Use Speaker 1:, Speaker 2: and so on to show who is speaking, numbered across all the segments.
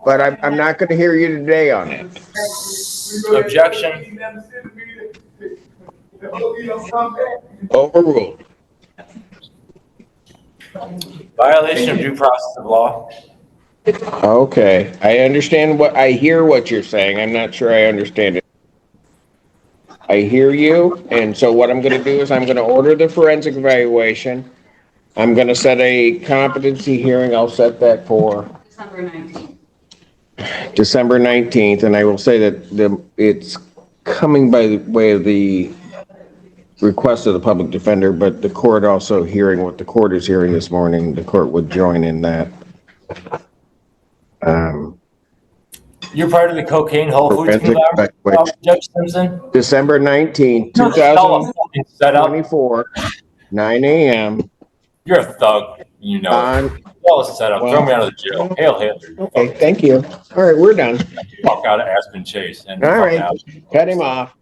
Speaker 1: but I'm not going to hear you today on it.
Speaker 2: Objection.
Speaker 1: Overruled.
Speaker 2: Violation of due process of law.
Speaker 1: Okay, I hear what you're saying. I'm not sure I understand it. I hear you, and so what I'm going to do is I'm going to order the forensic evaluation. I'm going to set a competency hearing. I'll set that for December 19th, and I will say that it's coming by the way of the request of the public defender, but the court also hearing what the court is hearing this morning, the court would join in that.
Speaker 2: You're part of the cocaine Whole Foods conglomerate, Judge Simpson?
Speaker 1: December 19th, 2024, 9 a.m.
Speaker 2: You're a thug. You know it. All a setup. Throw me out of the jail. Hail Hitler.
Speaker 1: Okay, thank you. All right, we're done.
Speaker 2: Walk out of Aspen Chase. And
Speaker 1: all right, cut him off.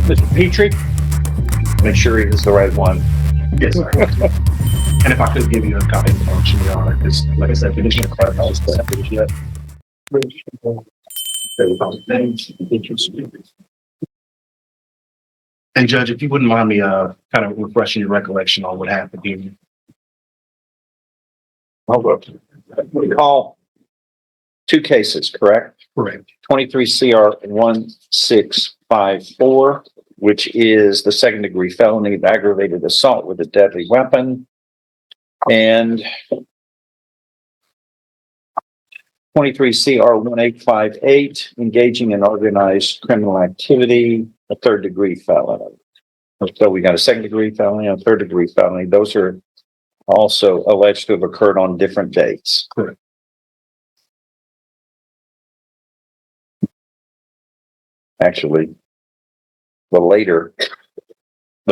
Speaker 3: Mr. Petrie, make sure he is the right one.
Speaker 4: Yes, sir. And if I could give you a copy of the motion, Your Honor, because like I said, Commissioner Clark knows that yet. And Judge, if you wouldn't mind me kind of refreshing your recollection on what happened here.
Speaker 3: We call two cases, correct?
Speaker 4: Correct.
Speaker 3: 23 CR 1654, which is the second degree felony of aggravated assault with a deadly weapon, and 23 CR 1858, engaging in organized criminal activity, a third degree felony. So we got a second degree felony and a third degree felony. Those are also alleged to have occurred on different dates.
Speaker 4: Correct.
Speaker 3: Actually, the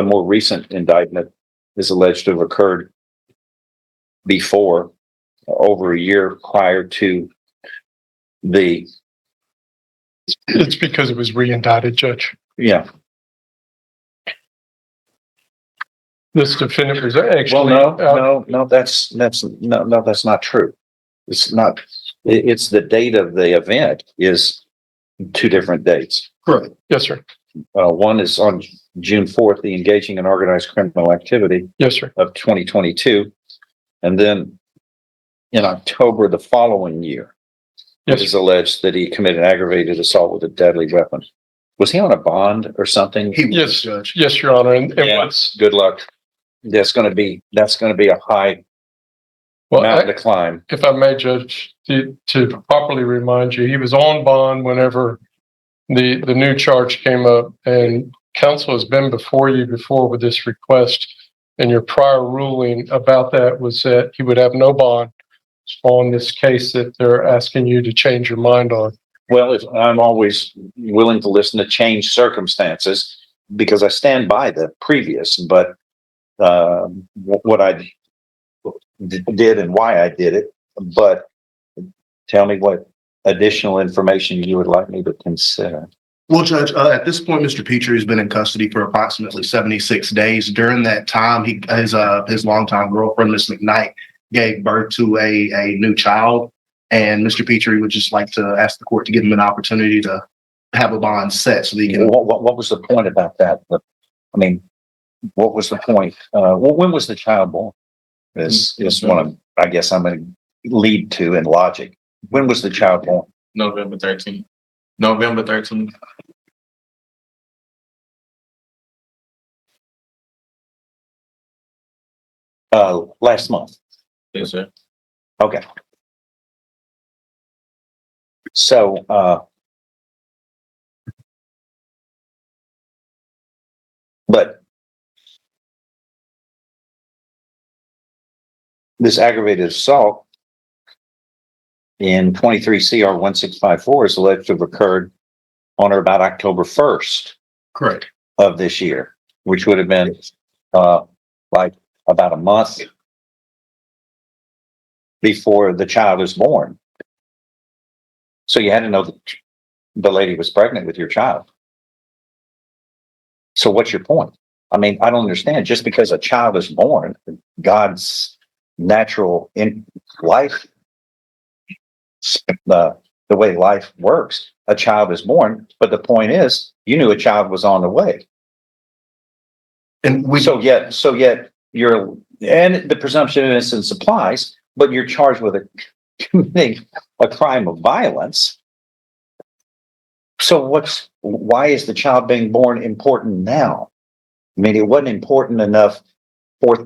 Speaker 3: more recent indictment is alleged to have occurred before, over a year prior to the.
Speaker 5: It's because it was re-indicted, Judge.
Speaker 3: Yeah.
Speaker 5: This defendant was actually.
Speaker 3: Well, no, that's not true. It's not. It's the date of the event is two different dates.
Speaker 5: Correct. Yes, sir.
Speaker 3: One is on June 4th, the engaging in organized criminal activity.
Speaker 5: Yes, sir.
Speaker 3: Of 2022, and then in October the following year, it is alleged that he committed aggravated assault with a deadly weapon. Was he on a bond or something?
Speaker 5: Yes, Judge. Yes, Your Honor. And what's
Speaker 3: good luck. That's going to be a high mountain to climb.
Speaker 5: If I may, Judge, to properly remind you, he was on bond whenever the new charge came up, and counsel has been before you before with this request, and your prior ruling about that was that he would have no bond on this case that they're asking you to change your mind on.
Speaker 3: Well, I'm always willing to listen to change circumstances because I stand by the previous, but what I did and why I did it. But tell me what additional information you would like me to consider.
Speaker 4: Well, Judge, at this point, Mr. Petrie has been in custody for approximately 76 days. During that time, his longtime girlfriend, Miss McKnight, gave birth to a new child. And Mr. Petrie would just like to ask the court to give him an opportunity to have a bond set so that he can.
Speaker 3: What was the point about that? I mean, what was the point? When was the child born? Is one I guess I'm going to lead to in logic. When was the child born?
Speaker 6: November 13th.
Speaker 3: Last month.
Speaker 6: Yes, sir.
Speaker 3: Okay. So, but this aggravated assault in 23 CR 1654 is alleged to have occurred on or about October 1st
Speaker 4: Correct.
Speaker 3: of this year, which would have been like about a month before the child is born. So you had to know that the lady was pregnant with your child. So what's your point? I mean, I don't understand. Just because a child is born, God's natural in life, the way life works, a child is born. But the point is, you knew a child was on the way.
Speaker 4: And
Speaker 3: So yet you're, and the presumption of innocence applies, but you're charged with committing a crime of violence. So why is the child being born important now? I mean, it wasn't important enough a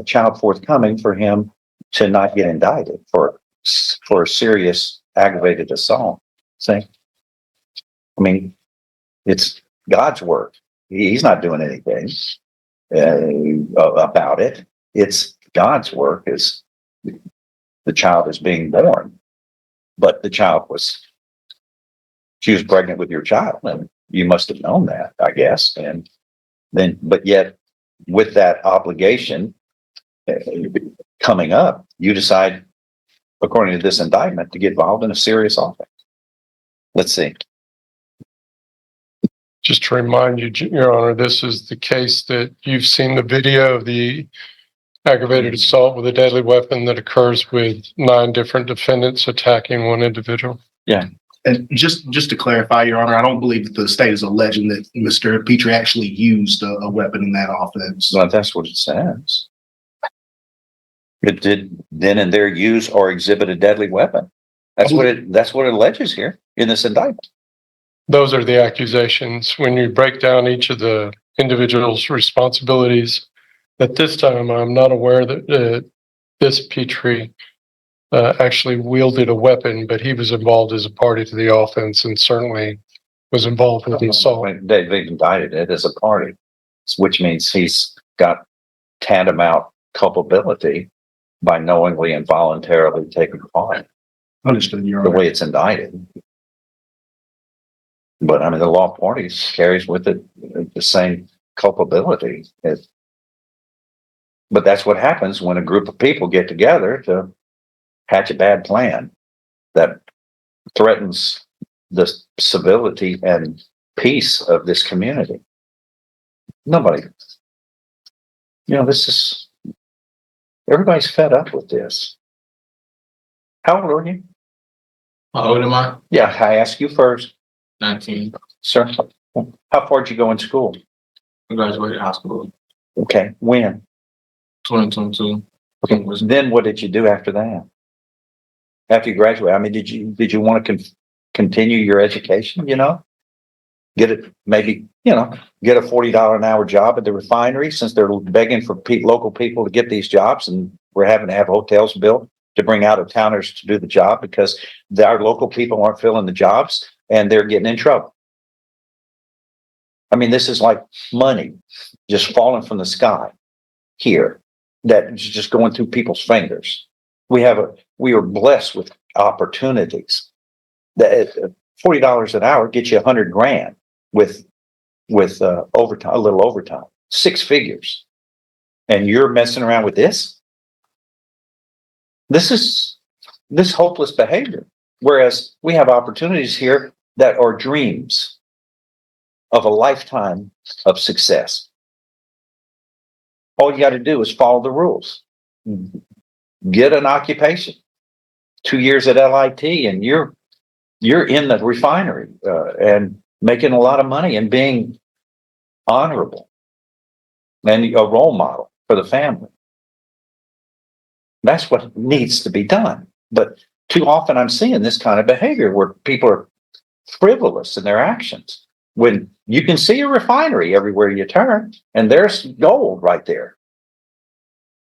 Speaker 3: child forthcoming for him to not get indicted for a serious aggravated assault. See? I mean, it's God's work. He's not doing anything about it. It's God's work. Is the child is being born, but she was pregnant with your child, and you must have known that, I guess. And then, but yet, with that obligation coming up, you decide, according to this indictment, to get involved in a serious offense. Let's see.
Speaker 5: Just to remind you, Your Honor, this is the case that you've seen the video of the aggravated assault with a deadly weapon that occurs with 9 different defendants attacking one individual.
Speaker 3: Yeah.
Speaker 4: And just to clarify, Your Honor, I don't believe that the state is alleging that Mr. Petrie actually used a weapon in that offense.
Speaker 3: Well, that's what it says. It did then and there use or exhibit a deadly weapon. That's what it alleges here in this indictment.
Speaker 5: Those are the accusations. When you break down each of the individual's responsibilities, at this time, I'm not aware that this Petrie actually wielded a weapon, but he was involved as a party to the offense and certainly was involved with the assault.
Speaker 3: They've indicted it as a party, which means he's got tantamount culpability by knowingly and voluntarily taking part.
Speaker 4: Understood, Your Honor.
Speaker 3: The way it's indicted. But I mean, the law of parties carries with it the same culpability. But that's what happens when a group of people get together to hatch a bad plan that threatens the civility and peace of this community. Nobody, everybody's fed up with this. How old are you?
Speaker 6: How old am I?
Speaker 3: Yeah, I ask you first.
Speaker 6: 19.
Speaker 3: Sir, how far did you go in school?
Speaker 6: I graduated high school.
Speaker 3: Okay, when?
Speaker 6: 2022.
Speaker 3: Okay, then what did you do after that? After you graduated, I mean, did you want to continue your education? Get a $40 an hour job at the refinery, since they're begging for local people to get these jobs, and we're having to have hotels built to bring out of towners to do the job because our local people aren't filling the jobs and they're getting in trouble. I mean, this is like money just falling from the sky here that is just going through people's fingers. We are blessed with opportunities that $40 an hour gets you $100,000 with overtime, a little overtime, 6 figures. And you're messing around with this? This hopeless behavior. Whereas we have opportunities here that are dreams of a lifetime of success. All you got to do is follow the rules. Get an occupation. 2 years at LIT and you're in the refinery and making a lot of money and being honorable and a role model for the family. That's what needs to be done. But too often I'm seeing this kind of behavior where people are frivolous in their actions. When you can see a refinery everywhere you turn, and there's gold right there.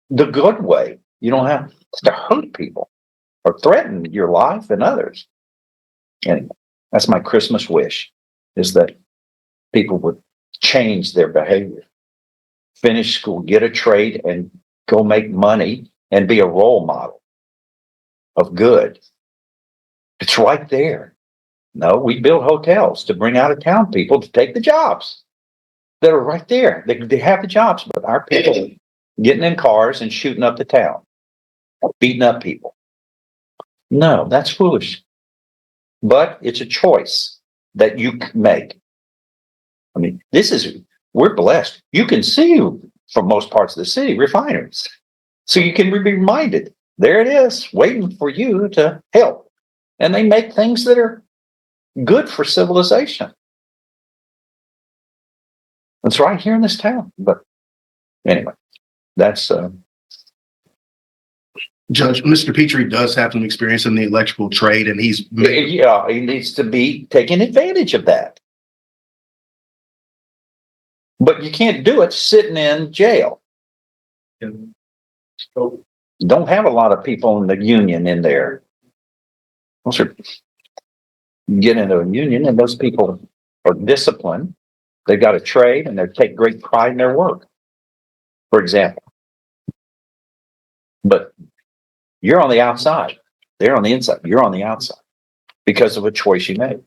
Speaker 3: The good way. You don't have to hurt people or threaten your life and others. Anyway, that's my Christmas wish, is that people would change their behavior. Finish school, get a trade, and go make money and be a role model of good It's right there. No, we build hotels to bring out of town people to take the jobs that are right there. They have the jobs, but our people are getting in cars and shooting up the town, beating up people. No, that's foolish. But it's a choice that you can make. I mean, we're blessed. You can see from most parts of the city refineries. So you can be reminded, there it is, waiting for you to help. And they make things that are good for civilization. It's right here in this town. But anyway, that's
Speaker 4: Judge, Mr. Petrie does have some experience in the electrical trade, and he's
Speaker 3: yeah, he needs to be taking advantage of that. But you can't do it sitting in jail. Don't have a lot of people in the union in there. Those are, you get into a union and those people are disciplined. They've got a trade and they take great pride in their work, for example. But you're on the outside. They're on the inside. You're on the outside because of a choice you made.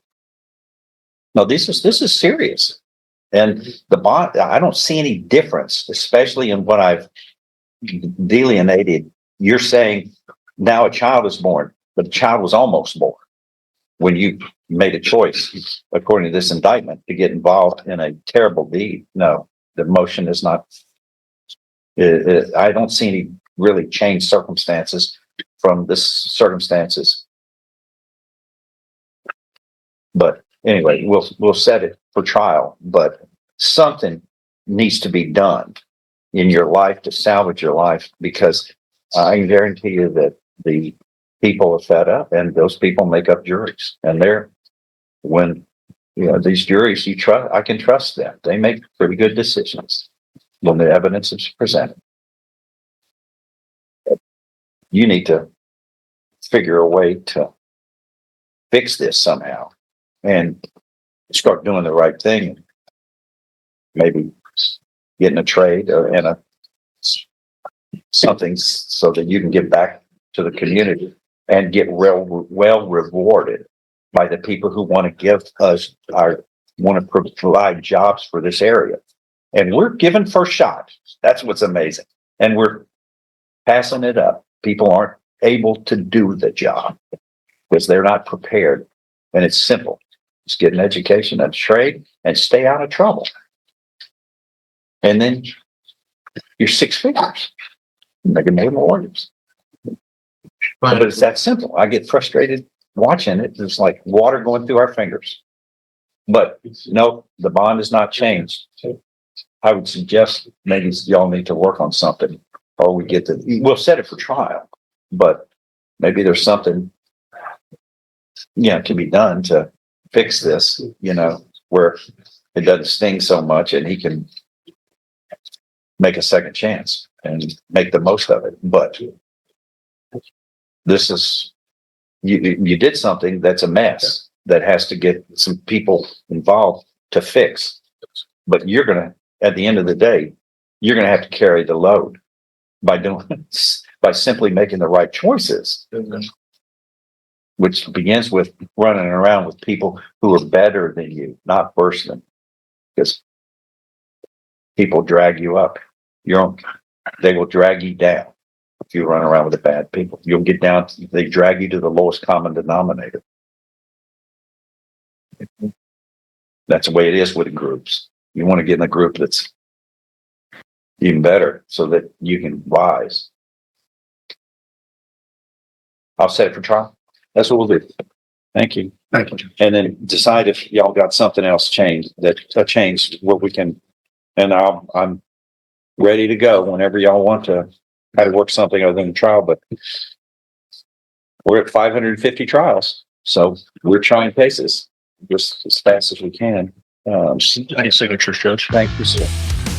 Speaker 3: No, this is serious. And the bond, I don't see any difference, especially in what I've delineated. You're saying now a child is born, but the child was almost born when you made a choice, according to this indictment, to get involved in a terrible deed. No, the motion is not. I don't see any really changed circumstances from this circumstances. But anyway, we'll set it for trial. But something needs to be done in your life to salvage your life, because I can guarantee you that the people are fed up, and those people make up juries. And when these juries, I can trust them. They make pretty good decisions when the evidence is presented. You need to figure a way to fix this somehow and start doing the right thing. Maybe getting a trade and something so that you can give back to the community and get well rewarded by the people who want to give us want to provide jobs for this area. And we're given first shot. That's what's amazing. And we're passing it up. People aren't able to do the job because they're not prepared. And it's simple. Just get an education and trade and stay out of trouble. And then you're six figures. Making more orders. But it's that simple. I get frustrated watching it. It's like water going through our fingers. But no, the bond is not changed. I would suggest maybe y'all need to work on something, or we'll set it for trial, but maybe there's something, can be done to fix this, where it doesn't sting so much and he can make a second chance and make the most of it. But this is, you did something that's a mess that has to get some people involved to fix. But at the end of the day, you're going to have to carry the load by simply making the right choices, which begins with running around with people who are better than you, not worse than, because people drag you up. They will drag you down if you run around with the bad people. You'll get down. They drag you to the lowest common denominator. That's the way it is with groups. You want to get in a group that's even better so that you can rise. I'll set it for trial. That's what we'll do. Thank you.
Speaker 4: Thank you.
Speaker 3: And then decide if y'all got something else changed what we can. And I'm ready to go whenever y'all want to try to work something other than trial. But we're at 550 trials, so we're trying cases just as fast as we can.
Speaker 4: Any signatures, Judge?
Speaker 3: Thank you, sir.